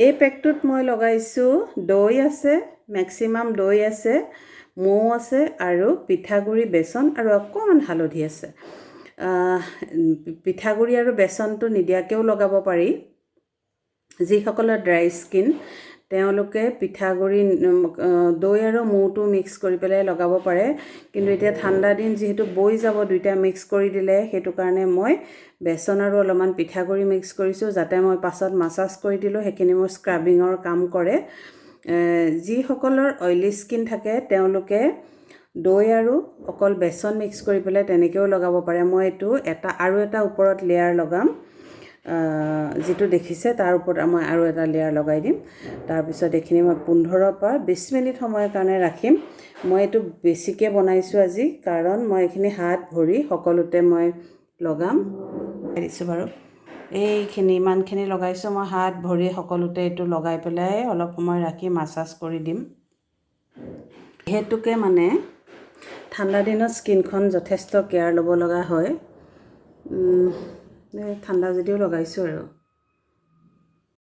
এই পেকটোত মই লগাইছোঁ দৈ আছে, মেক্সিমাম দৈ আছে, মৌ আছে আৰু পিঠাগুড়ি, বেচন আৰু অকণমান হালধি আছে। পিঠাগুড়ি আৰু বেচনটো নিদিয়াকৈও লগাব পাৰি। যিসকলৰ ড্ৰাই স্কিন তেওঁলোকে পিঠাগুড়ি, দৈ আৰু মৌটো মিক্স কৰি পেলাই লগাব পাৰে। কিন্তু এতিয়া ঠাণ্ডা দিন যিহেতু বৈ যাব দুইটা মিক্স কৰি দিলে, সেইটো কাৰণে মই বেচন আৰু অলপমান পিঠাগুড়ি মিক্স কৰিছোঁ, যাতে মই পাছত মাছাজ কৰি দিলোঁ সেইখিনি মোৰ স্ক্ৰাবিঙৰ কাম কৰে। যিসকলৰ অইলি স্কিন থাকে তেওঁলোকে দৈ আৰু অকল বেচন মিক্স কৰি পেলাই তেনেকৈও লগাব পাৰে। মই এইটো আৰু এটা ওপৰত লেয়াৰ লগাম, যিটো দেখিছে তাৰ ওপৰত মই আৰু এটা লেয়াৰ লগাই দিম। তাৰপিছত এইখিনি মই 15 পৰা 20 মিনিট সময়ৰ কাৰণে ৰাখিম। মই এইটো বেছিকৈ বনাইছোঁ আজি, কাৰণ মই এইখিনি হাত ভৰি সকলোতে মই লগাম দিছোঁ বাৰু। এইখিনি ইমানখিনি লগাইছোঁ, মই হাত ভৰি সকলোতে এইটো লগাই পেলাই অলপ সময় ৰাখি মাছাজ কৰি দিম। সেইটোকে মানে ঠাণ্ডা দিনত স্কিনখন যথেষ্ট কেয়াৰ ল'ব লগা হয়। ঠাণ্ডা যদিও লগাইছোঁ আৰু